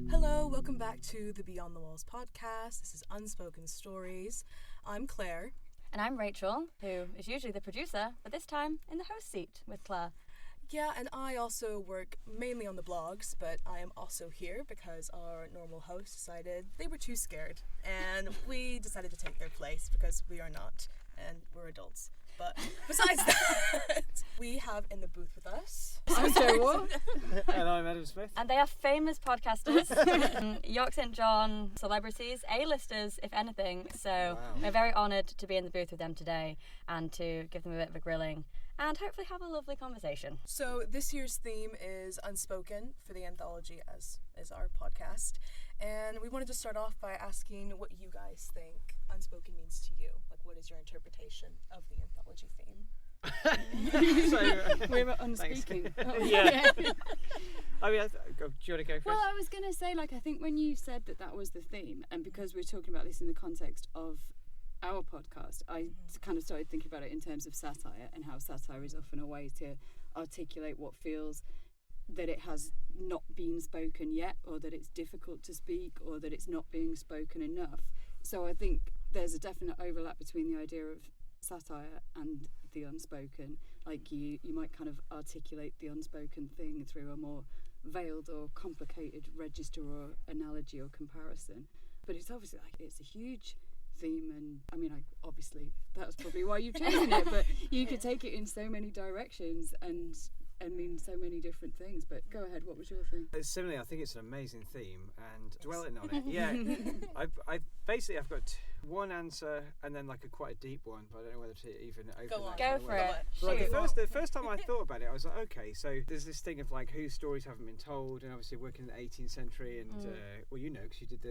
Hello, welcome back to the Beyond the Walls podcast. This is Unspoken Stories. I'm Claire. And I'm Rachel, who is usually the producer, but this time in the host seat with Claire. Yeah, and I also work mainly on the blogs, but I am also here because our normal host decided they were too scared, and we decided to take their place because we are not, and we're adults. But besides that, we have in the booth with us. I'm Joe Waugh. And I'm Adam Smith. And they are famous podcasters, York St. John celebrities, A-listers, if anything. So we're very honoured to be in the booth with them today and to give them a bit of a grilling and hopefully have a lovely conversation. So this year's theme is Unspoken for the Anthology, as is our podcast. And we wanted to start off by asking what you guys think Unspoken means to you. Like, what is your interpretation of the Anthology theme? So, we're unspeaking. Yeah. I mean, do you want to go first? Well, I was going to say, I think when you said that was the theme, and because we're talking about this in the context of our podcast, I kind of started thinking about it in terms of satire and how satire is often a way to articulate what feels that it has not been spoken yet, or that it's difficult to speak, or that it's not being spoken enough. So I think there's a definite overlap between the idea of satire and the unspoken. Like you might kind of articulate the unspoken thing through a more veiled or complicated register or analogy or comparison. But it's obviously it's a huge theme, and I mean, obviously that's probably why you've chosen it, but you could take it in so many directions and mean so many different things. But go ahead, what was your thing? Similarly, I think it's an amazing theme, and dwelling on it, yeah. I've got one answer and then quite a deep one, but I don't know whether to even open that. Go for it. The first time I thought about it, I was like, okay, so there's this thing of whose stories haven't been told, and obviously working in the 18th century, and well, you know, because you did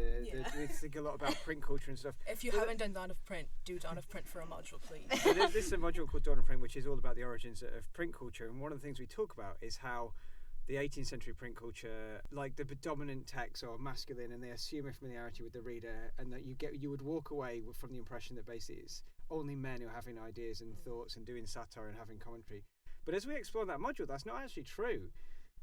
we think a lot about print culture and stuff. If you haven't done Dawn of Print, do Dawn of Print for a module, please. So this is a module called Dawn of Print, which is all about the origins of print culture, and one of the things we talk about is how the 18th century print culture, the dominant texts are masculine, and they assume a familiarity with the reader, and that you would walk away from the impression that basically it's only men who are having ideas and thoughts and doing satire and having commentary. But as we explore that module, that's not actually true.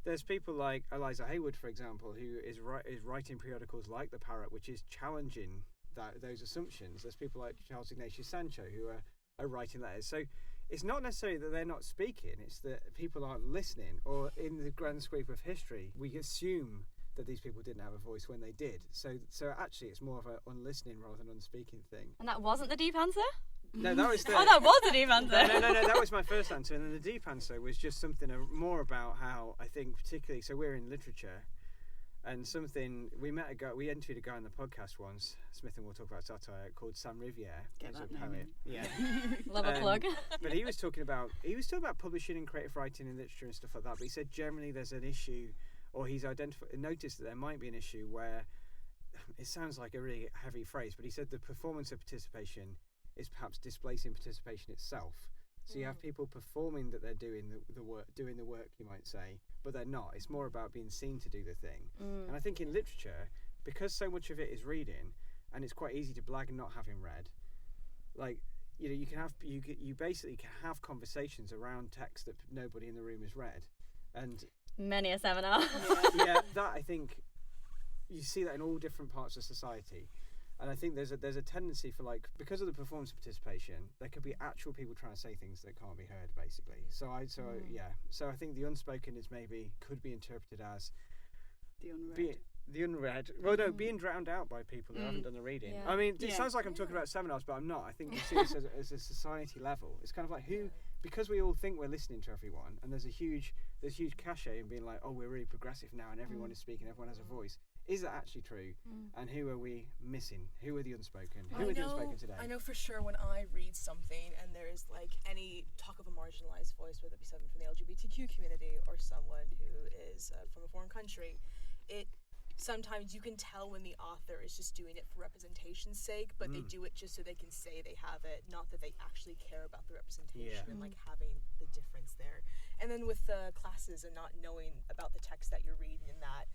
There's people like Eliza Haywood, for example, who is writing periodicals like The Parrot, which is challenging those assumptions. There's people like Charles Ignatius Sancho who are writing letters. So it's not necessarily that they're not speaking, it's that people aren't listening, or in the grand sweep of history, we assume that these people didn't have a voice when they did. So actually it's more of an unlistening rather than unspeaking thing. And that wasn't the deep answer? No, that was that was the deep answer. No, that was my first answer. And then the deep answer was just something more about how I think particularly, so we're in literature, and something, we interviewed a guy on the podcast once, Smith and Waugh Talk About Satire, called Sam Riviere. He's a poet. Yeah. Love a plug. But he was talking about publishing and creative writing in literature and stuff like that. But he said generally there's an issue, or he's noticed that there might be an issue where, it sounds like a really heavy phrase, but he said the performance of participation is perhaps displacing participation itself. So you have people performing that they're doing the work, you might say, but they're not. It's more about being seen to do the thing. And I think in literature, because so much of it is reading, and it's quite easy to blag not having read, you basically can have conversations around text that nobody in the room has read, and many a seminar. Yeah, that I think you see that in all different parts of society. And I think there's a tendency for because of the performance participation, there could be actual people trying to say things that can't be heard, basically. So I think the unspoken could be interpreted as the unread. Well, no, being drowned out by people who haven't done the reading. Yeah. I mean, it sounds like I'm talking about seminars, but I'm not. I think you see this as a society level. It's kind of because we all think we're listening to everyone, and there's huge cachet in being like, oh, we're really progressive now, and everyone is speaking, everyone has a voice. Is that actually true? And who are we missing? Who are the unspoken? Who are the unspoken today? I know for sure when I read something and there is any talk of a marginalized voice, whether it be someone from the LGBTQ community or someone who is from a foreign country, sometimes you can tell when the author is just doing it for representation's sake, but they do it just so they can say they have it, not that they actually care about the representation and having the difference there. And then with the classes and not knowing about the text that you're reading, and that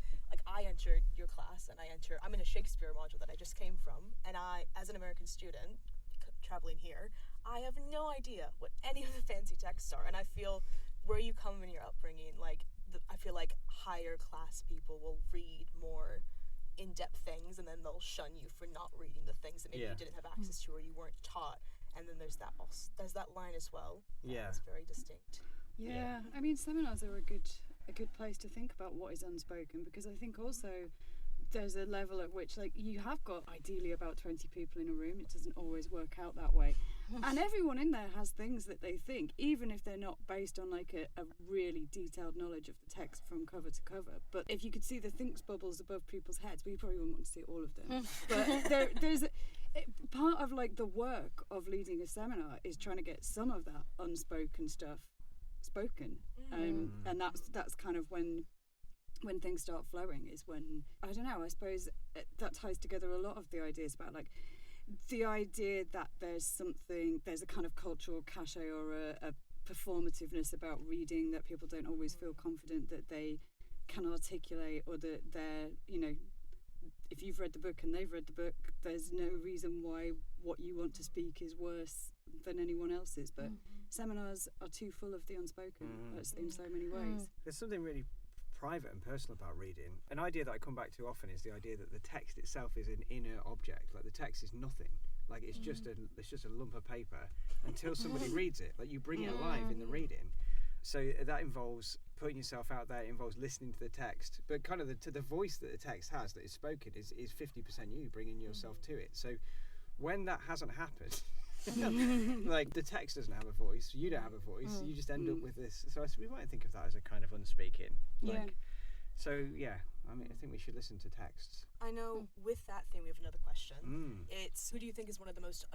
I entered your class and I'm in a Shakespeare module that I just came from, and I, as an American student traveling here, I have no idea what any of the fancy texts are, and I feel where you come in your upbringing, like I feel like higher class people will read more in-depth things, and then they'll shun you for not reading the things that maybe you didn't have access to or you weren't taught. And then there's that line as well. Yeah, it's very distinct. Yeah, I mean, seminars are a good place to think about what is unspoken, because I think also there's a level at which, like, you have got ideally about 20 people in a room. It doesn't always work out that way. And everyone in there has things that they think, even if they're not based on like a really detailed knowledge of the text from cover to cover. But if you could see the thinks bubbles above people's heads, but you probably wouldn't want to see all of them. But there's part of like the work of leading a seminar is trying to get some of that unspoken stuff spoken. And that's kind of when things start flowing, is when, I don't know, I suppose that ties together a lot of the ideas about like the idea that there's a kind of cultural cachet or a performativeness about reading, that people don't always feel confident that they can articulate, or that they're, you know, if you've read the book and they've read the book, there's no reason why what you want to speak is worse than anyone else's. But seminars are too full of the unspoken in so many ways. There's something really private and personal about reading. An idea that I come back to often is the idea that the text itself is an inert object. Like, the text is nothing. Like, it's just a lump of paper until somebody reads it. Like, you bring it alive in the reading. So that involves putting yourself out there. It involves listening to the text, but kind of the voice that the text has that is spoken is 50% you bringing yourself to it. So when that hasn't happened, like, the text doesn't have a voice, you don't have a voice, you just end up with this. So we might think of that as a kind of unspeaking. Like, so yeah, I mean, I think we should listen to texts. I know with that theme we have another question. It's, who do you think is one of the most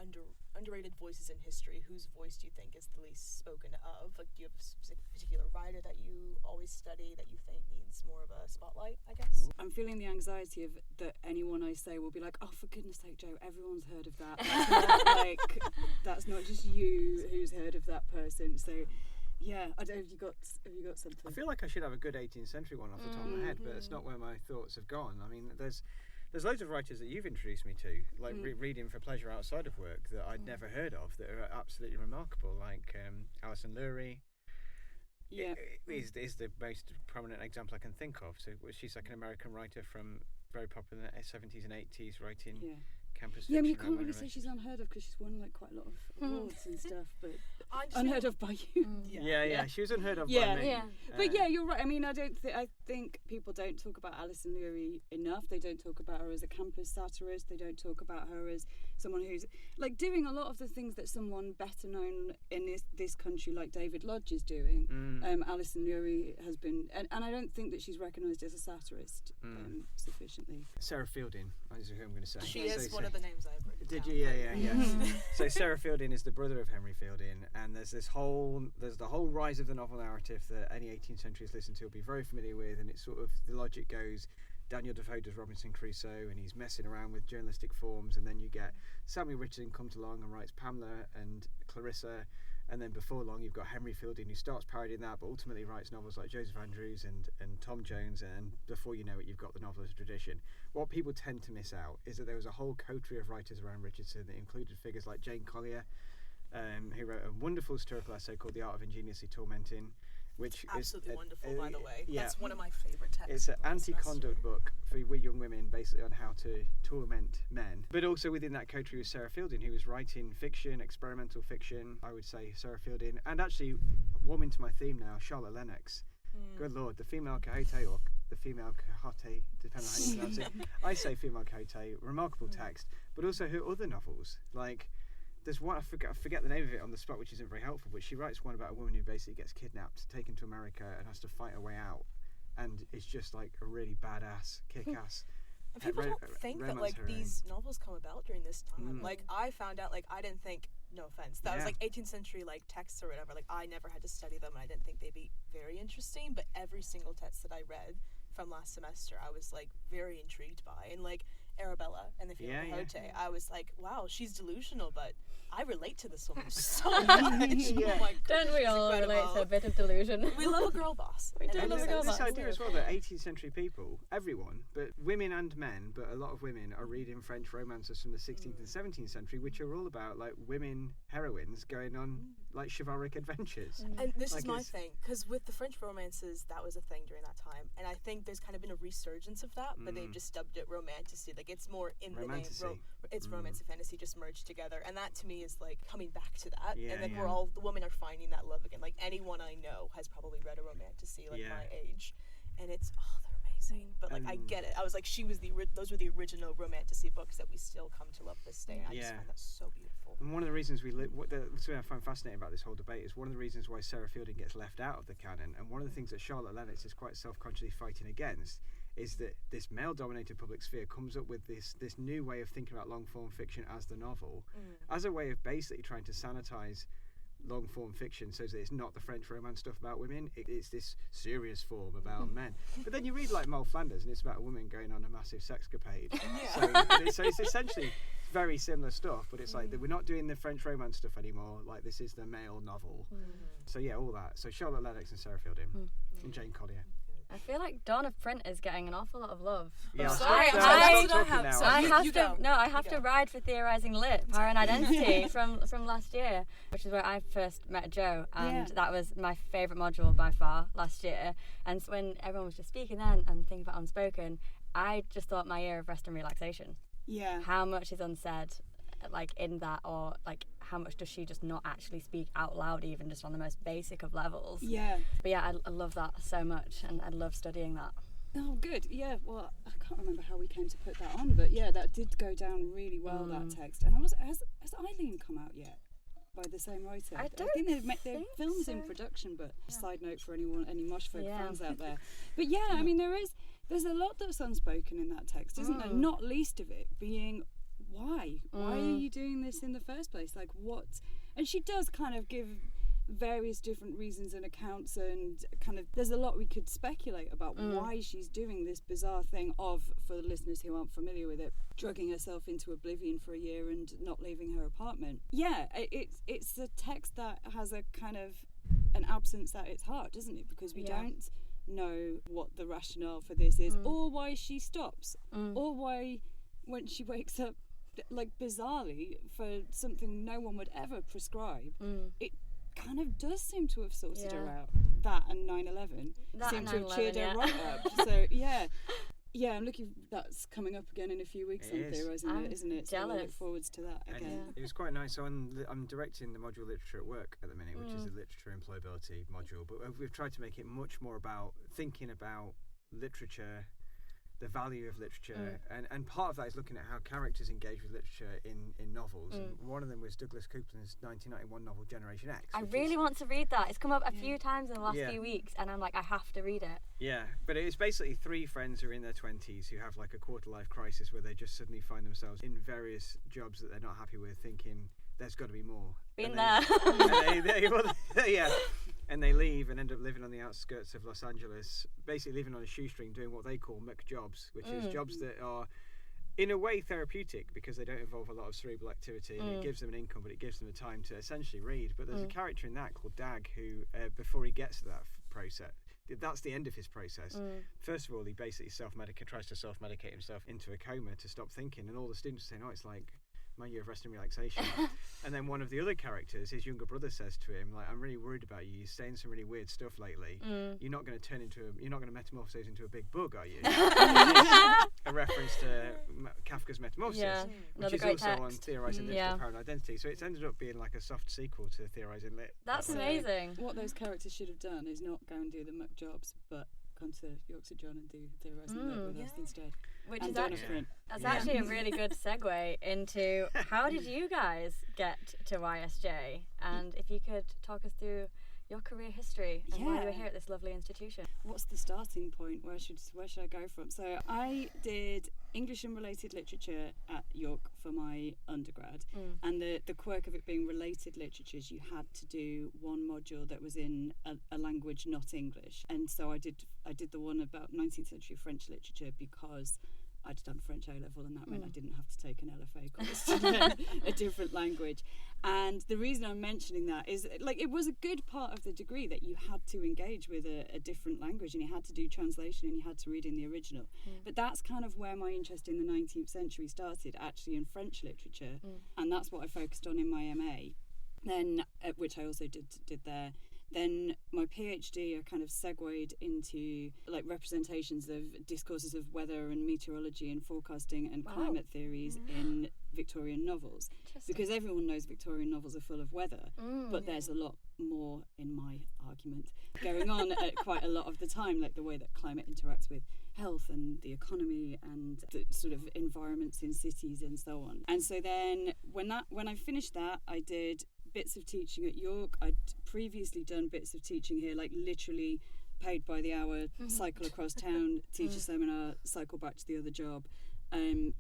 underrated voices in history? Whose voice do you think is the least spoken of? Like, do you have a specific particular writer that you always study that you think needs more of a spotlight, I guess? I'm feeling the anxiety of that anyone I say will be like, oh, for goodness sake, Joe, everyone's heard of that. That's not, like, that's not just you who's heard of that person. So yeah, I don't. Have you got something? I feel like I should have a good 18th century one off the top of my head, but it's not where my thoughts have gone. I mean, there's loads of writers that you've introduced me to, like reading for pleasure outside of work, that I'd never heard of, that are absolutely remarkable, like Alison Lurie. Yeah, is the most prominent example I can think of. So she's like an American writer from very popular in the 70s and 80s, writing campus fiction. Yeah, I mean, you can't really say she's unheard of because she's won like quite a lot of awards and stuff, but unheard of by you. Yeah, she was unheard of by me. But yeah, you're right. I mean, I think people don't talk about Alison Lurie enough. They don't talk about her as a campus satirist. They don't talk about her as someone who's like doing a lot of the things that someone better known in this country, like David Lodge, is doing. Alison Lurie has been, and I don't think that she's recognised as a satirist sufficiently. Sarah Fielding is who I'm going to say. She is one of the names I've written Did down. you? Yeah. So Sarah Fielding is the brother of Henry Fielding, and there's the whole rise of the novel narrative that any 18th centuries listen to will be very familiar with, and it's sort of, the logic goes, Daniel Defoe does Robinson Crusoe and he's messing around with journalistic forms, and then you get Samuel Richardson comes along and writes Pamela and Clarissa, and then before long you've got Henry Fielding who starts parodying that but ultimately writes novels like Joseph Andrews and Tom Jones, and before you know it you've got the novelist tradition. What people tend to miss out is that there was a whole coterie of writers around Richardson that included figures like Jane Collier, who wrote a wonderful satirical essay called The Art of Ingeniously Tormenting, which absolutely is wonderful, by the way. Yeah. That's one of my favourite texts. It's an anti-conduct book for young women, basically on how to torment men. But also within that coterie was Sarah Fielding, who was writing fiction, experimental fiction. I would say Sarah Fielding, and actually, warming to my theme now, Charlotte Lennox. Good Lord, the female Quixote, or the female Quixote, depending on how you pronounce it. I say female Quixote, remarkable text, but also her other novels, like. There's one, I forget the name of it on the spot, which isn't very helpful, but she writes one about a woman who basically gets kidnapped, taken to America, and has to fight her way out. And it's just like a really badass, kick-ass. And people don't think that like these novels come about during this time. Like, I found out, like, I didn't think, no offense, that was like 18th century like texts or whatever. Like, I never had to study them, and I didn't think they'd be very interesting. But every single text that I read from last semester, I was like very intrigued by, and like Arabella in the Field of Quixote, I was like, wow, she's delusional, but I relate to this woman so much. Oh my God, don't we all relate to a bit of delusion? We love a girl boss. We do love a girl boss. This idea as well that 18th century people, everyone, but women and men, but a lot of women are reading French romances from the 16th and 17th century, which are all about like women heroines going on like chivalric adventures. And this is my thing, because with the French romances, that was a thing during that time, and I think there's kind of been a resurgence of that, but they've just dubbed it romantasy. Like it's more in the name. It's romance and fantasy just merged together, and that to me is like coming back to that. And then the women are finding that love again. Like anyone I know has probably read a romantasy like my age, and it's they're amazing. But like I get it. I was like, those were the original romantasy books that we still come to love this day. And I just find that so beautiful. And one of the reasons something I find fascinating about this whole debate is one of the reasons why Sarah Fielding gets left out of the canon, and one of the things that Charlotte Lennox is quite self-consciously fighting against is that this male-dominated public sphere comes up with this new way of thinking about long-form fiction as the novel, as a way of basically trying to sanitize long-form fiction so that it's not the French romance stuff about women, it's this serious form about men. But then you read like Moll Flanders and it's about a woman going on a massive sexcapade. So it's essentially very similar stuff, but it's like we're not doing the French romance stuff anymore, like this is the male novel. So all that. So Charlotte Lennox and Sarah Fielding and Jane Collier. I feel like Dawn of Print is getting an awful lot of love. Yeah, sorry, I have to ride for Theorising Lit, Power and Identity from last year, which is where I first met Joe, and that was my favourite module by far last year. And so when everyone was just speaking then and thinking about Unspoken, I just thought my year of rest and relaxation. Yeah. How much is unsaid, like in that, or like how much does she just not actually speak out loud, even just on the most basic of levels? Yeah. But yeah, I love that so much, and I love studying that. Oh, good. Yeah. Well, I can't remember how we came to put that on, but yeah, that did go down really well. That text. And has Eileen come out yet? By the same writer. I think their film's in production, but side note for any Moshfolk fans out there. But yeah, I mean there's a lot that's unspoken in that text, isn't there? Not least of it being why are you doing this in the first place? Like what? And she does kind of give various different reasons and accounts, and kind of there's a lot we could speculate about why she's doing this bizarre thing of, for the listeners who aren't familiar with it, drugging herself into oblivion for a year and not leaving her apartment. Yeah, it's a text that has a kind of an absence at its heart, doesn't it? Because we don't know what the rationale for this is, or why she stops, or why when she wakes up like bizarrely for something no one would ever prescribe, it kind of does seem to have sorted her out. That and 9/11 seem to have cheered her right up. So yeah, I'm looking. That's coming up again in a few weeks on Theorising Lit, isn't it? So I look forwards to that again. It was quite nice. So I'm directing the module Literature at Work at the minute, which is a literature employability module. But we've tried to make it much more about thinking about literature, the value of literature, and part of that is looking at how characters engage with literature in novels. And one of them was Douglas Coupland's 1991 novel Generation X. I really want to read that. It's come up a few times in the last few weeks, and I'm like, I have to read it. Yeah, but it's basically three friends who are in their 20s who have like a quarter-life crisis where they just suddenly find themselves in various jobs that they're not happy with, thinking there's got to be more. Been there. And they leave and end up living on the outskirts of Los Angeles, basically living on a shoestring, doing what they call muck jobs, which is jobs that are, in a way, therapeutic because they don't involve a lot of cerebral activity, and it gives them an income, but it gives them the time to essentially read. But there's a character in that called Dag who, before he gets to that process, that's the end of his process. First of all, he basically tries to self-medicate himself into a coma to stop thinking, and all the students are saying, "Oh, it's like my year of rest and relaxation." And then one of the other characters, his younger brother, says to him, like, "I'm really worried about you. You're saying some really weird stuff lately. You're not going to metamorphose into a big bug, are you?" A reference to Kafka's Metamorphosis, which is also on Theorising Lit, Power and Identity. So it's ended up being like a soft sequel to Theorising Lit. That's amazing. What those characters should have done is not go and do the muck jobs, but come to Yorkshire John and do Theorising Lit with us instead. Which is actually a really good segue into how did you guys get to YSJ, and if you could talk us through your career history and why you were here at this lovely institution. What's the starting point? Where should I go from? So I did English and related literature at York for my undergrad, and the quirk of it being related literatures, you had to do one module that was in a language not English, and so I did the one about 19th century French literature because I'd done French A-level, and that meant I didn't have to take an LFA course to learn a different language. And the reason I'm mentioning that is, like, it was a good part of the degree that you had to engage with a different language, and you had to do translation, and you had to read in the original. But that's kind of where my interest in the 19th century started, actually in French literature, and that's what I focused on in my MA. Then, which I also did there. Then my PhD, I kind of segued into like representations of discourses of weather and meteorology and forecasting and climate theories in Victorian novels. Because everyone knows Victorian novels are full of weather, but there's a lot more, in my argument, going on at quite a lot of the time, like the way that climate interacts with health and the economy and the sort of environments in cities and so on. And so then when I finished that, I did bits of teaching at York. I'd previously done bits of teaching here, like literally paid by the hour, cycle across town, teach a seminar, cycle back to the other job, and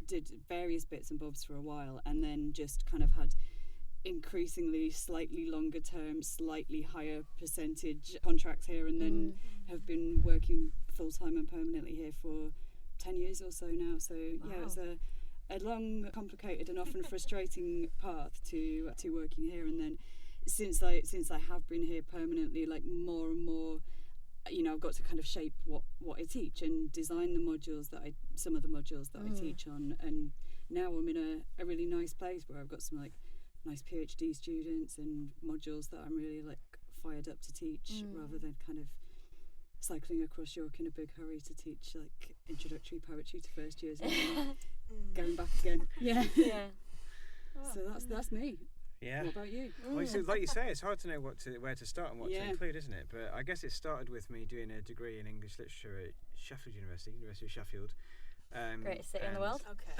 did various bits and bobs for a while, and then just kind of had increasingly slightly longer term, slightly higher percentage contracts here, and then have been working full-time and permanently here for 10 years or so now. So yeah, it's a long, complicated and often frustrating path to working here. And then since I have been here permanently, like more and more, you know, I've got to kind of shape what I teach and design some of the modules that I teach on. And now I'm in a really nice place where I've got some like nice PhD students and modules that I'm really like fired up to teach, rather than kind of cycling across York in a big hurry to teach like introductory poetry to first years and then going back again. Yeah. So that's me. Yeah. What about you? Well, so, like you say, it's hard to know where to start and what to include, isn't it? But I guess it started with me doing a degree in English literature at Sheffield University of Sheffield. Greatest city in the world. Okay.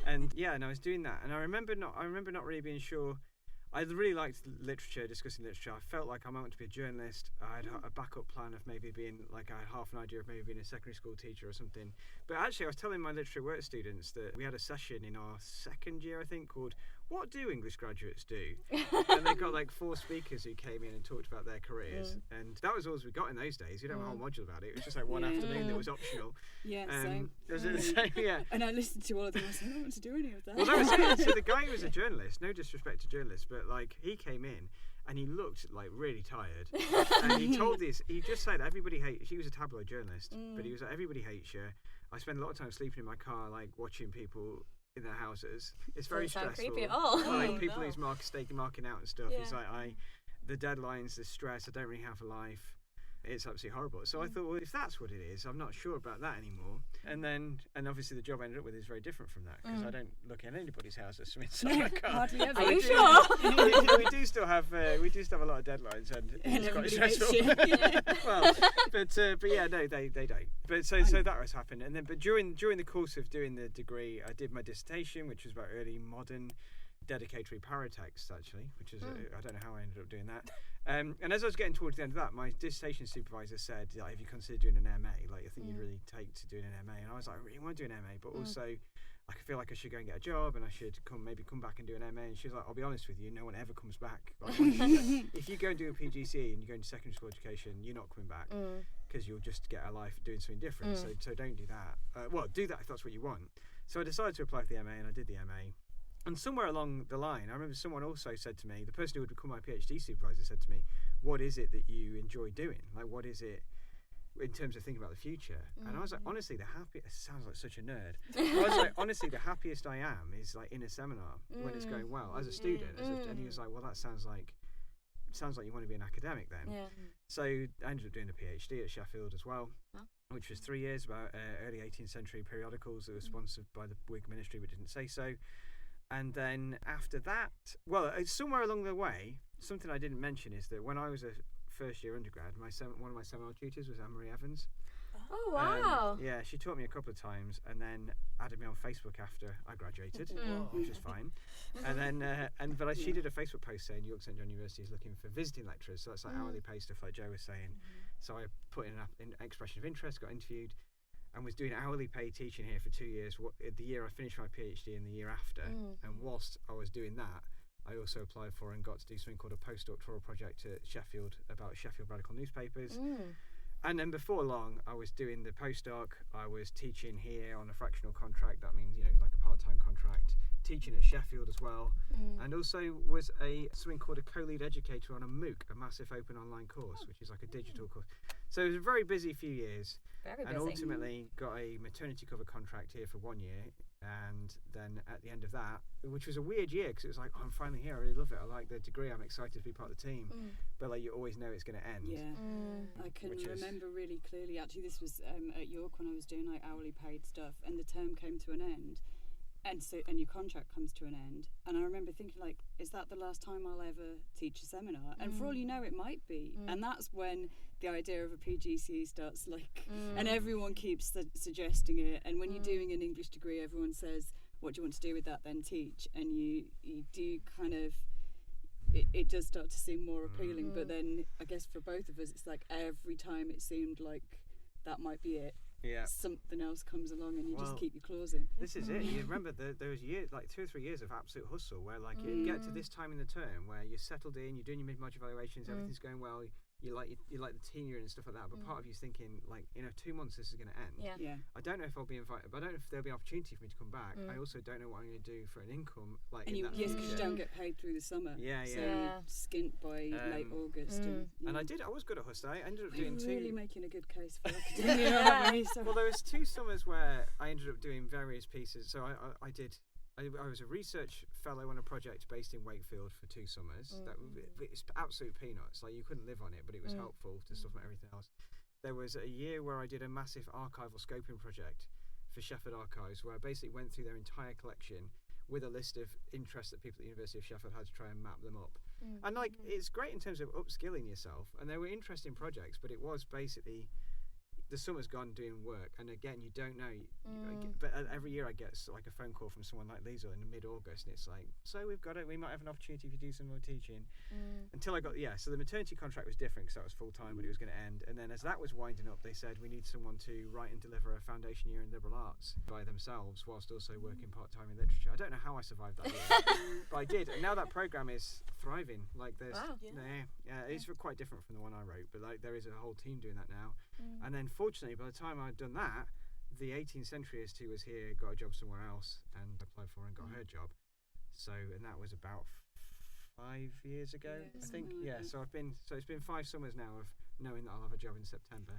And I was doing that, and I remember not really being sure. I really liked literature, discussing literature. I felt like I wanted to be a journalist. I had a backup plan of maybe being, like, I had half an idea of maybe being a secondary school teacher or something. But actually, I was telling my literature work students that we had a session in our second year, I think, called "What Do English Graduates Do?" And they got like 4 speakers who came in and talked about their careers. And that was all we got in those days. You don't have a whole module about it. It was just like one afternoon that was optional. Yeah, same. Yeah. And I listened to all of them. I said, I don't want to do any of that. Well, that was it. So the guy who was a journalist, no disrespect to journalists, but like he came in and he looked like really tired. And he told this, he just said everybody hates, he was a tabloid journalist, but he was like, everybody hates you. I spend a lot of time sleeping in my car, like watching people in their houses. It's very Doesn't sound stressful. creepy at all. Like people who's marking out and stuff. He's like, the deadlines, the stress, I don't really have a life. It's absolutely horrible. So I thought, well, if that's what it is, I'm not sure about that anymore. And obviously the job I ended up with is very different from that, because I don't look in anybody's house at inside my car. Hardly ever. Are you sure? we do still have a lot of deadlines, and it's quite stressful. Well, but yeah, no, they don't. But so that has happened, and then but during the course of doing the degree, I did my dissertation, which was about early modern dedicatory paratexts, actually, which is I don't know how I ended up doing that. And as I was getting towards the end of that, my dissertation supervisor said, like, have you considered doing an MA? Like, I think you'd really take to doing an MA. And I was like, I really want to do an MA, but also I feel like I should go and get a job, and I should come back and do an MA. And she was like, I'll be honest with you, no one ever comes back. Like, if you go and do a PGCE and you go into secondary school education, you're not coming back, because you'll just get a life doing something different. So don't do that. Well, do that if that's what you want. So I decided to apply for the MA, and I did the MA. And somewhere along the line, I remember someone also said to me, the person who would become my PhD supervisor said to me, what is it that you enjoy doing? Like, what is it in terms of thinking about the future? And I was like, honestly, it sounds like such a nerd. I was like, honestly, the happiest I am is like in a seminar when it's going well as a student. And he was like, well, that sounds like you want to be an academic then. Yeah. So I ended up doing a PhD at Sheffield as well, which was 3 years, about early 18th century periodicals that were sponsored by the Whig ministry but didn't say so. And then after that, well, somewhere along the way, something I didn't mention is that when I was a first-year undergrad, one of my seminal tutors was Anne-Marie Evans. Oh, wow. Yeah, she taught me a couple of times and then added me on Facebook after I graduated, which was fine. And then, she did a Facebook post saying York St John University is looking for visiting lecturers, so that's like hourly pay stuff like Joe was saying. So I put in an expression of interest, got interviewed, and was doing hourly pay teaching here for 2 years. The year I finished my PhD and the year after, and whilst I was doing that, I also applied for and got to do something called a postdoctoral project at Sheffield about Sheffield radical newspapers. And then before long, I was doing the postdoc. I was teaching here on a fractional contract. That means, like a part-time contract. Teaching at Sheffield as well. And also was something called a co-lead educator on a MOOC, a massive open online course, which is like a digital course. So it was a very busy few years. Very busy. And ultimately got a maternity cover contract here for 1 year. And then at the end of that, which was a weird year because it was like, I'm finally here, I really love it, I like the degree, I'm excited to be part of the team. But like you always know it's going to end. Yeah. I can remember really clearly, actually this was at York when I was doing like hourly paid stuff, and the term came to an end. And your contract comes to an end, and I remember thinking, like, is that the last time I'll ever teach a seminar? And for all you know, it might be. And that's when the idea of a PGCE starts, like, and everyone keeps suggesting it. And when you're doing an English degree, everyone says, what do you want to do with that? Then teach. And you do kind of, it does start to seem more appealing. But then I guess for both of us, it's like every time it seemed like that might be it. Yeah. Something else comes along and you just keep your claws in. This is it. You remember there was like 2 or 3 years of absolute hustle where like you get to this time in the term where you're settled in, you're doing your mid-module evaluations, everything's going well, you like the tenure and stuff like that, but part of you's thinking like 2 months this is going to end. Yeah. I don't know if I'll be invited, but I don't know if there'll be an opportunity for me to come back. I also don't know what I'm going to do for an income like and in that yes, because you future. don't get paid through the summer. Yeah. So you're skint by late August. And I was good at hustle. I ended up doing really making a good case for academia. Aren't we? So well, there was 2 summers where I ended up doing various pieces. So I was a research fellow on a project based in Wakefield for 2 summers. It's absolute peanuts. Like you couldn't live on it, but it was helpful to stuff like everything else. There was a year where I did a massive archival scoping project for Sheffield Archives, where I basically went through their entire collection with a list of interests that people at the University of Sheffield had to try and map them up. And like it's great in terms of upskilling yourself, and they were interesting projects, but it was basically the summer's gone doing work, and again you don't know but every year I get like a phone call from someone like Liesl in mid-August, and it's like, so we might have an opportunity if you do some more teaching. Until I got so the maternity contract was different because that was full-time, but it was going to end, and then as that was winding up they said we need someone to write and deliver a foundation year in liberal arts by themselves whilst also working part-time in literature. I don't know how I survived that year, but I did, and now that program is thriving. Like there's it's quite different from the one I wrote, but like there is a whole team doing that now. And then fortunately by the time I'd done that, the 18th centuryist who was here got a job somewhere else and applied for and got her job. So, and that was about 5 years ago, I think. So it's been 5 summers now of knowing that I'll have a job in September.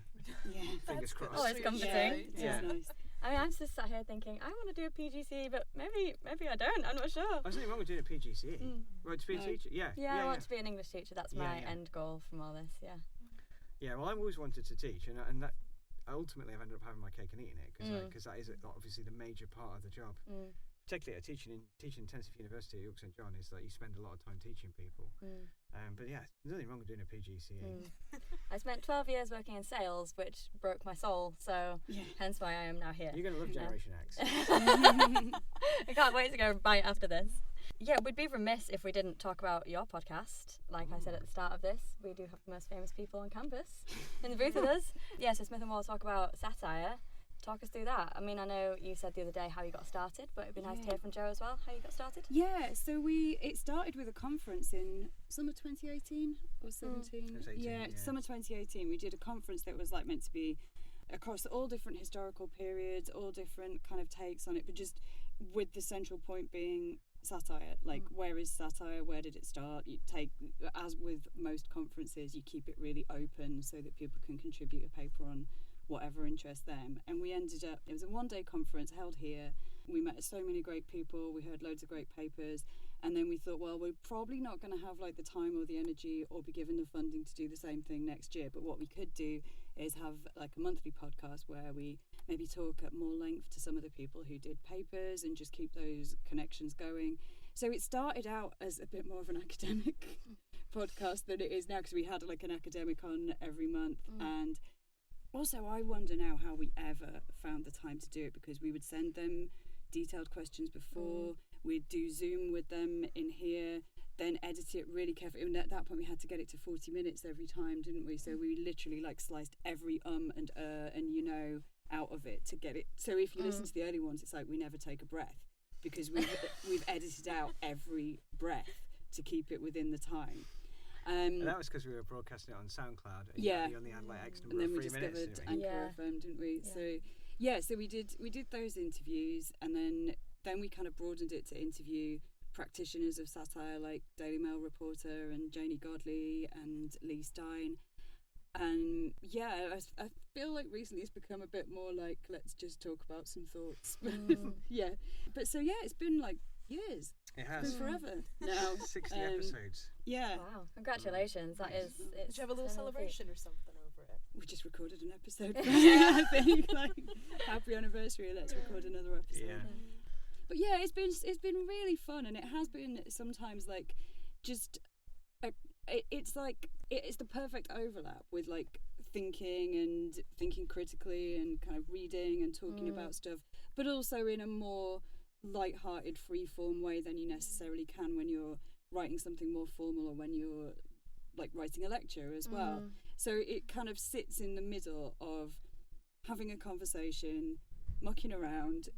Fingers crossed. Oh, it's comforting. Yeah. Nice. I mean, I'm just sat here thinking, I want to do a PGCE, but maybe I don't. I'm not sure. There's nothing wrong with doing a PGCE. Well, to be a teacher, Yeah, I want to be an English teacher. That's my end goal from all this. Yeah. Yeah, well, I've always wanted to teach, and that ultimately I've ended up having my cake and eating it because that is obviously the major part of the job. Particularly at teaching intensive university at York St John is that you spend a lot of time teaching people. But yeah, there's nothing wrong with doing a PGCE. I spent 12 years working in sales, which broke my soul, so hence why I am now here. You're going to love Generation X. I can't wait to go buy it after this. Yeah, we'd be remiss if we didn't talk about your podcast. Like I said at the start of this, we do have the most famous people on campus in the booth with us. Yeah, so Smith and Waugh Talk About Satire. Talk us through that. I mean, I know you said the other day how you got started, but it'd be nice to hear from Jo as well, how you got started. Yeah, so it started with a conference in summer 2018 or 17. It was 18, Summer 2018. We did a conference that was like meant to be across all different historical periods, all different kind of takes on it, but just with the central point being satire. Like, where is satire? Where did it start? You take, as with most conferences, you keep it really open so that people can contribute a paper on whatever interests them. And we ended up, it was a 1-day conference held here. We met so many great people, we heard loads of great papers, and then we thought, well, we're probably not going to have like the time or the energy or be given the funding to do the same thing next year, but what we could do is have like a monthly podcast where we maybe talk at more length to some of the people who did papers and just keep those connections going. So it started out as a bit more of an academic podcast than it is now, because we had like an academic on every month. And also I wonder now how we ever found the time to do it, because we would send them detailed questions before, we'd do Zoom with them in here, then edit it really carefully. And at that point we had to get it to 40 minutes every time, didn't we? So we literally like sliced every and and out of it to get it. So if you listen to the early ones, it's like we never take a breath, because we've edited out every breath to keep it within the time. And that was because we were broadcasting it on SoundCloud. And Yeah. you only had like X And number then of we 3 minutes. discovered Didn't we? Anchor FM, didn't we? So we did those interviews, and then we kind of broadened it to interview practitioners of satire like Daily Mail reporter and Janie Godley and Lee Stein. And I feel like recently it's become a bit more like, let's just talk about some thoughts. It's been like years. It has. It's been forever now. 60 episodes. Yeah. Wow, congratulations! That is. Did you have a little celebration or something over it? We just recorded an episode. I think like happy anniversary. Let's record another episode. Yeah. But yeah, it's been really fun, and it has been sometimes like just it's the perfect overlap with like thinking critically and kind of reading and talking about stuff, but also in a more light-hearted, free-form way than you necessarily can when you're writing something more formal or when you're like writing a lecture as well. So it kind of sits in the middle of having a conversation, mucking around,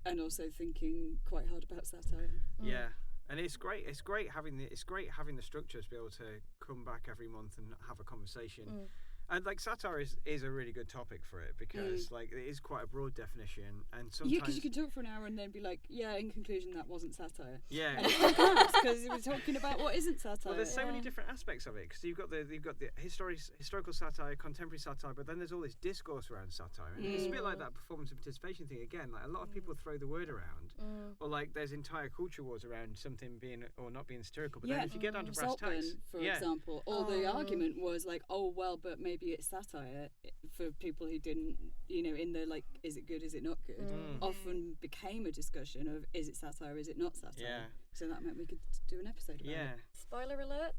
and also thinking quite hard about satire. Yeah, and it's great. It's great having the structure to be able to come back every month and have a conversation. And like satire is a really good topic for it because like it is quite a broad definition, and sometimes because you can talk for an hour and then be like, yeah, in conclusion, that wasn't satire. Yeah, because we're talking about what isn't satire. Well, there's so many different aspects of it because you've got the historical satire, contemporary satire, but then there's all this discourse around satire, and it's a bit like that performance and participation thing again. Like a lot of people throw the word around, or like there's entire culture wars around something being or not being satirical. But then if you get down to brass tacks, for example, all the argument was like, oh well, but maybe it's satire for people who didn't, in the like, is it good, is it not good? Often became a discussion of is it satire, is it not satire? Yeah. So that meant we could do an episode about it. Spoiler alert.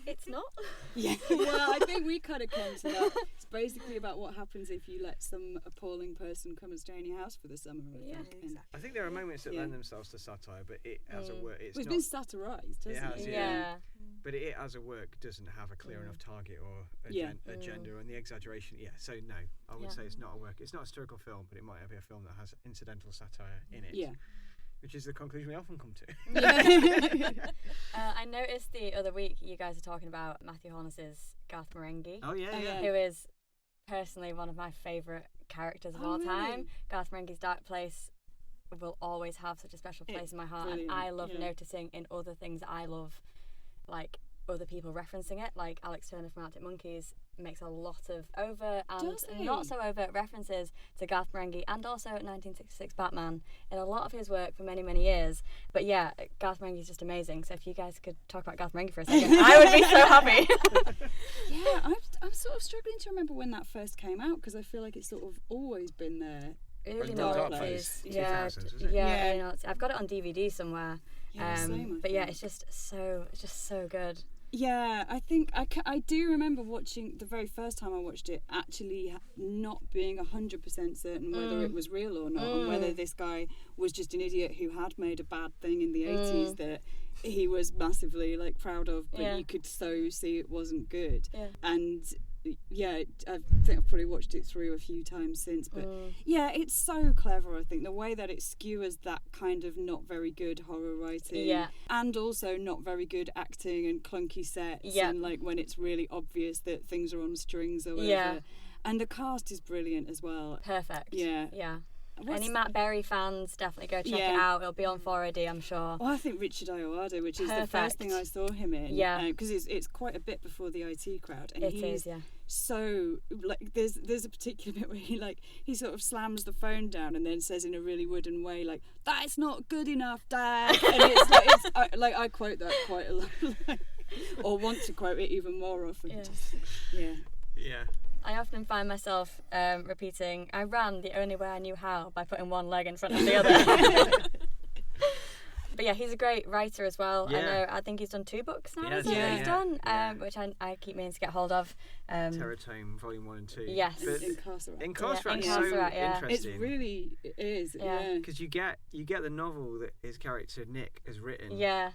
It's not. Yeah. Well, I think we kind of came to that. It's basically about what happens if you let some appalling person come and stay in your house for the summer. I think there are moments that lend themselves to satire, but it as a work, it's been satirised, hasn't it? Yeah. But it as a work doesn't have a clear enough target or agenda, and the exaggeration. Yeah, so no, I would say it's not a work. It's not a historical film, but it might be a film that has incidental satire in it. Yeah. Which is the conclusion we often come to. I noticed the other week you guys are talking about Matthew Holness's Garth Marenghi. Oh yeah. Who is personally one of my favourite characters of all time. Garth Marenghi's Dark Place will always have such a special place in my heart, and I love noticing in other things I love, like other people referencing it. Like Alex Turner from Arctic Monkeys makes a lot of overt and not so overt references to Garth Marenghi and also 1966 Batman in a lot of his work for many, many years. But yeah, Garth Marenghi is just amazing. So if you guys could talk about Garth Marenghi for a second, I would be so happy. Yeah, I'm sort of struggling to remember when that first came out because I feel like it's sort of always been there. Early Dark Place. Yeah, I've got it on DVD somewhere. But yeah, it's just so good. Yeah, I think I do remember watching the very first time I watched it, actually not being 100% certain whether it was real or not, and whether this guy was just an idiot who had made a bad thing in the 80s that he was massively like proud of, but you could so see it wasn't good. And I think I've probably watched it through a few times since, but yeah, it's so clever. I think the way that it skewers that kind of not very good horror writing, and also not very good acting and clunky sets, and like when it's really obvious that things are on strings or whatever. And the cast is brilliant as well. Perfect. Yeah. Any Matt Berry fans, definitely go check it out. It'll be on 4AD, I'm sure. Well, I think Richard Ayoade, which is the first thing I saw him in. Yeah. Because it's quite a bit before the IT crowd. And he's so, like, there's a particular bit where he sort of slams the phone down and then says in a really wooden way, like, "That's not good enough, Dad." And it's like, I quote that quite a lot. Or want to quote it even more often. Yeah. I often find myself repeating, "I ran the only way I knew how," by putting one leg in front of the other. But yeah, he's a great writer as well. I think he's done 2 books now. He's done, which I keep meaning to get hold of. Terratome Volume 1 and 2. Yes. But Incarcerate. is so interesting. It is. Because you get the novel that his character Nick has written. Yeah.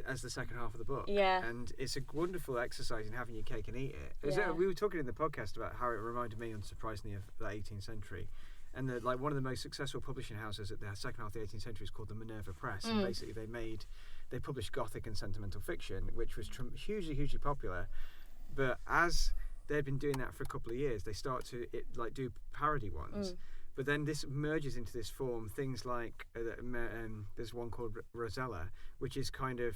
As the second half of the book, and it's a wonderful exercise in having your cake and eat it. We were talking in the podcast about how it reminded me, unsurprisingly, of the 18th century, And like one of the most successful publishing houses at the second half of the 18th century is called the Minerva Press, and basically they published Gothic and sentimental fiction, which was hugely popular. But as they'd been doing that for a couple of years, they start to do parody ones. But then this merges into this form. Things like there's one called Rosella, which is kind of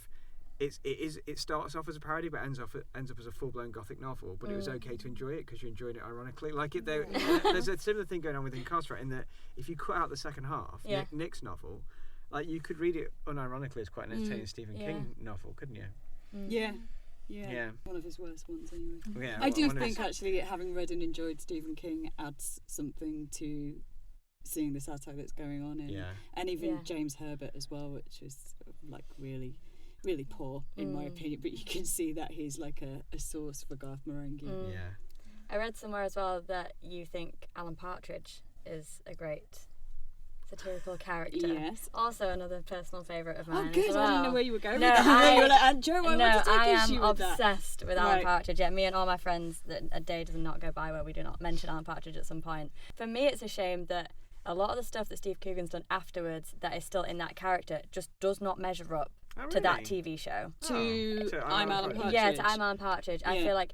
it starts off as a parody, but ends up as a full-blown Gothic novel. But it was okay to enjoy it because you enjoyed it ironically. There's a similar thing going on with Incarcerate in that if you cut out the second half, Nick's novel, like you could read it unironically as quite an entertaining Stephen King novel, couldn't you? Yeah. One of his worst ones, anyway. Yeah, I do think actually having read and enjoyed Stephen King adds something to seeing the satire that's going on, and even James Herbert as well, which is like really poor in my opinion, but you can see that he's like a source for Garth Marenghi. I read somewhere as well that you think Alan Partridge is a great satirical character. Yes. Also another personal favourite of mine. Oh, good. As well. I didn't know where you were going. No, with that. You were like, Aunt Jo, I want to take I am issue with that. obsessed with Alan Partridge. Yeah, me and all my friends, a day does not go by where we do not mention Alan Partridge at some point. For me, it's a shame that a lot of the stuff that Steve Coogan's done afterwards that is still in that character just does not measure up to that TV show. To I'm Alan Partridge. Yeah, to I'm Alan Partridge. I feel like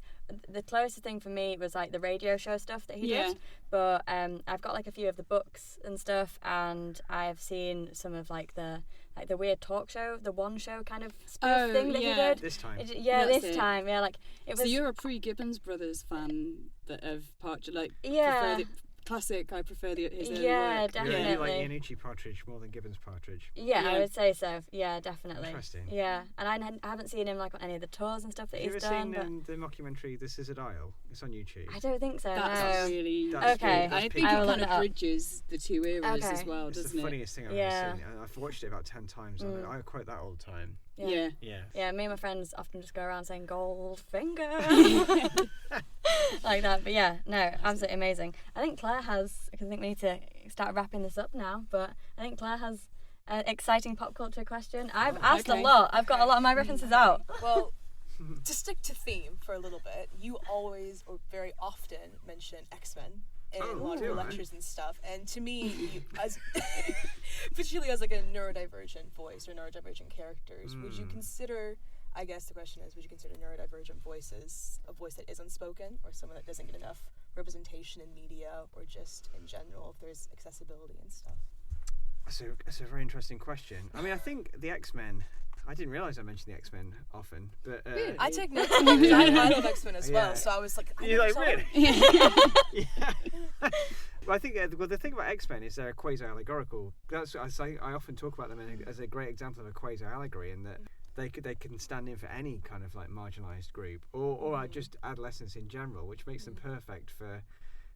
the closest thing for me was like the radio show stuff that he did. But I've got like a few of the books and stuff, and I've seen some of like the weird talk show, the One Show kind of spoof thing that he did. This time. This time. Yeah, like it was. So you're a pre-Gibbons Brothers fan of Partridge, like yeah. Classic. I prefer his early work. Yeah, definitely. You like Iannucci Partridge more than Gibbons Partridge. Yeah, I would say so. Yeah, definitely. Interesting. Yeah, and I haven't seen him like on any of the tours and stuff that he's done. Have you ever seen the mockumentary The Scissored Isle? It's on YouTube. I don't think so. That's no. really okay. I think it kind of bridges the two eras as well, it's doesn't it? It's the funniest thing I've ever seen. I've watched it about 10 times. And I quote that all the time. Yeah. Me and my friends often just go around saying Goldfinger like that. But yeah, no, absolutely amazing. I think Claire has, because I think we need to start wrapping this up now, but I think Claire has an exciting pop culture question. I've asked a lot. I've got a lot of my references out. Well, to stick to theme for a little bit, you always or very often mention X-Men in a lot of your lectures and stuff, and to me, as particularly as like a neurodivergent voice or neurodivergent characters, would you consider, I guess the question is, would you consider neurodivergent voices a voice that is unspoken, or someone that doesn't get enough representation in media, or just in general if there's accessibility and stuff? That's a very interesting question. I mean, I think the X-Men, I didn't realise I mentioned the X-Men often, but really? I take notes because I love X-Men as well, so I was like, you're like, really? Well, I think the thing about X-Men is they're quasi-allegorical. I often talk about them as a great example of a quasi-allegory, in that they can stand in for any kind of like marginalised group, or just adolescents in general, which makes them perfect for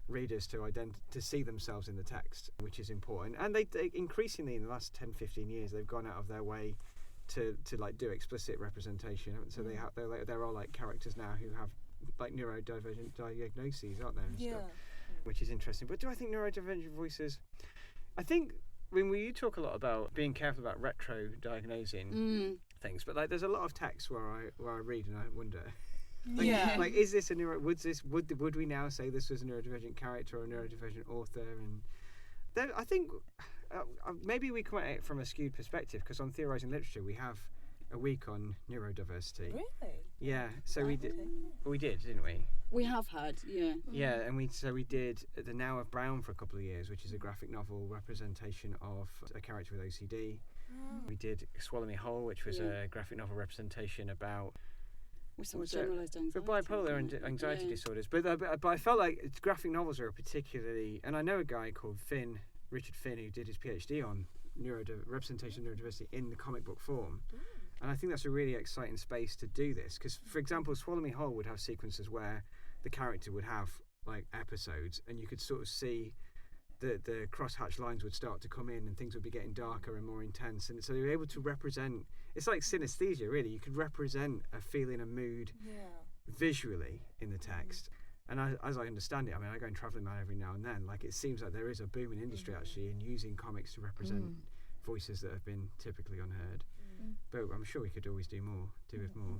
readers to see themselves in the text, which is important. And they increasingly in the last 10-15 years they've gone out of their way to like do explicit representation. So they're all like characters now who have like neurodivergent diagnoses, aren't there, and stuff, which is interesting. But do I think neurodivergent voices? I think when you talk a lot about being careful about retro diagnosing things, but like there's a lot of text where I read and I wonder. Like, is this a would we now say this was a neurodivergent character or a neurodivergent author? And then I think maybe we come at it from a skewed perspective, because on Theorising Literature we have a week on neurodiversity. Really? Yeah. So we did, didn't we? We have had, yeah. Yeah, and we did The Now of Brown for a couple of years, which is a graphic novel representation of a character with OCD. We did Swallow Me Whole, which was a graphic novel representation about generalised anxiety. For bipolar and anxiety disorders. But I felt like graphic novels are particularly, and I know a guy called Richard Finn, who did his PhD on representation of neurodiversity in the comic book form. And I think that's a really exciting space to do this, because, for example, Swallow Me Whole would have sequences where the character would have like episodes, and you could sort of see the crosshatch lines would start to come in, and things would be getting darker and more intense, and so they were able to represent. It's like synesthesia, really. You could represent a feeling, a mood, visually in the text. And as I understand it, I mean, I go in travelling man every now and then. Like, it seems like there is a booming industry actually in using comics to represent voices that have been typically unheard. But I'm sure we could always do with more.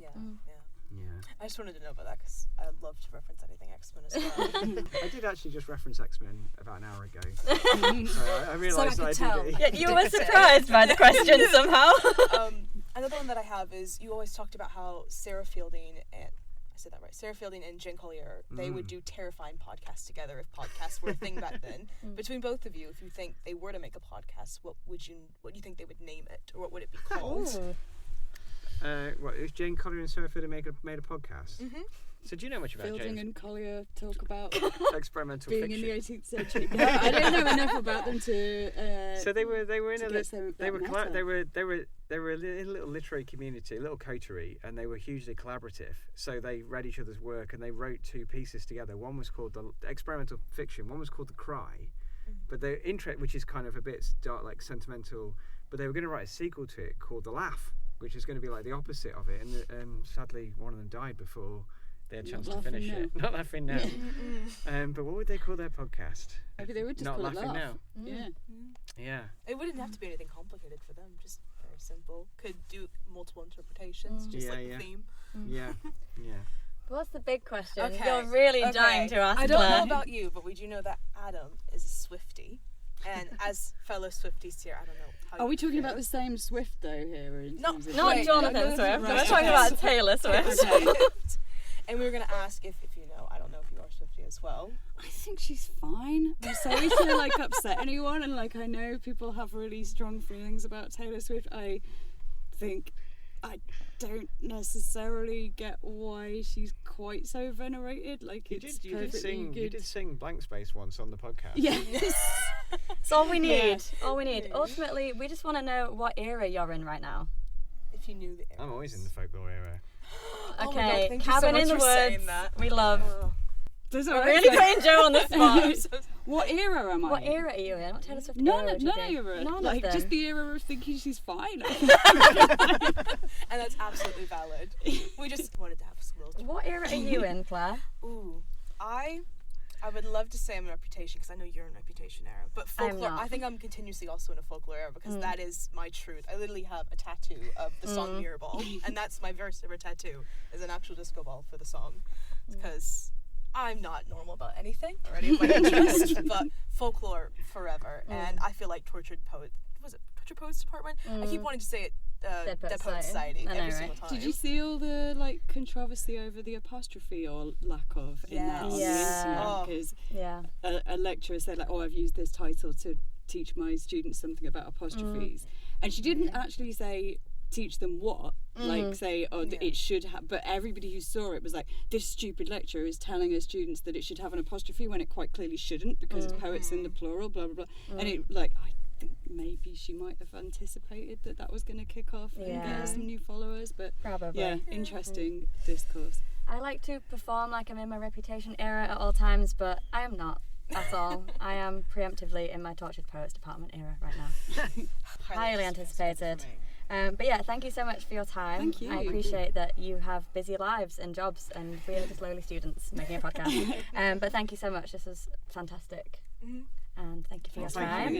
Yeah. I just wanted to know about that because I love to reference anything X-Men as well. I did actually just reference X-Men about an hour ago. So I realised So I I could did tell. it. Yeah, you were surprised by the question somehow. Another one that I have is you always talked about how Sarah Fielding and Sarah Fielding and Jen Collier, they would do terrifying podcasts together if podcasts were a thing back then. Between both of you, if you think they were to make a podcast, what do you think they would name it, or what would it be called? If Jane Collier and Sarah Fielding made a podcast? Mm-hmm. So do you know much about Fielding James? and Collier talk about Experimental being fiction. in the 18th century. No, I don't know enough about them to. So they were in to a get so they were meta. they were a little literary community, a little coterie, and they were hugely collaborative. So they read each other's work and they wrote 2 pieces together. One was called the experimental fiction. One was called The Cry, but the which is kind of a bit dark, like sentimental. But they were going to write a sequel to it called The Laugh, which is going to be like the opposite of it. And sadly, one of them died before they had a chance to finish it. Not laughing now. But what would they call their podcast? Maybe they would just Not call it laughing Laugh. now. Yeah. Yeah. It wouldn't have to be anything complicated for them, just very simple. Could do multiple interpretations, just like the theme. Yeah. Yeah. What's the big question? Okay. You're really dying to ask I don't Claire. know about you, but we do know that Adam is a Swiftie. And as fellow Swifties here, I don't know how Are we you talking feel. about the same Swift though here? In No, terms of Not Wait, Jonathan no, Swift. right, We're talking okay. about Taylor Swift. Okay. And we were going to ask if you know, I don't know if you are Swiftie as well. I think she's fine. I'm sorry to like upset anyone, and like I know people have really strong feelings about Taylor Swift. I think I don't necessarily get why she's quite so venerated. Like You it's did perfectly sing. good. You did sing Blank Space once on the podcast. Yes. It's all we need. Yeah. All we need. Ultimately, we just want to know what era you're in right now. If you knew the era. I'm always in the folklore era. Oh my God, Okay, thank you so Cabin much in the for saying Woods. that. We love. That's We're all right. really putting Joe on the spot. What era am I? What in? era are you in? What Taylor Swift None, era of do you none think? era. None like of them. just the era of thinking she's fine. And that's absolutely valid. We just wanted to have some little. What era are you in, Claire? Ooh, I would love to say I'm in Reputation because I know you're in Reputation era, but I'm folklore. not. I think I'm continuously also in a folklore era because that is my truth. I literally have a tattoo of the song Mirror Ball, and that's my verse ever tattoo is an actual disco ball for the song because I'm not normal about anything or any of my interests, but folklore forever. And I feel like Tortured Poets Department. I keep wanting to say it. Dead Dead Poets Poets Society. Society I know, every right? single time. Did you see all the like controversy over the apostrophe or lack of in that on Yes. the internet? Oh. Because Yeah. a lecturer said like, "Oh, I've used this title to teach my students something about apostrophes," and she didn't actually say teach them what, like say, "Oh, it should have." But everybody who saw it was like, "This stupid lecturer is telling her students that it should have an apostrophe when it quite clearly shouldn't because it's poets in the plural." Blah blah blah. And it like I think maybe she might have anticipated that was going to kick off and get her some new followers. But Probably. yeah, interesting discourse. I like to perform like I'm in my Reputation era at all times, but I am not at all. I am preemptively in my Tortured Poets Department era right now. Highly anticipated. But yeah, thank you so much for your time. Thank you. I appreciate that you have busy lives and jobs, and we are just lowly students making a podcast. But thank you so much. This was fantastic. And thank you for your time.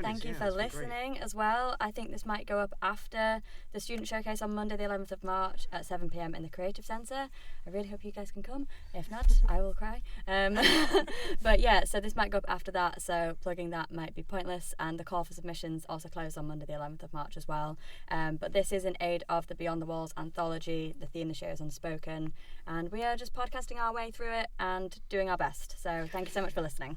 Thank you for listening as well. I think this might go up after the student showcase on Monday the 11th of March at 7 p.m. in the Creative Centre. I really hope you guys can come. If not, I will cry. But yeah, so this might go up after that, so plugging that might be pointless. And the call for submissions also closed on Monday the 11th of March as well. But this is in aid of the Beyond the Walls Anthology. The theme of the show is Unspoken. And we are just podcasting our way through it and doing our best. So thank you so much for listening.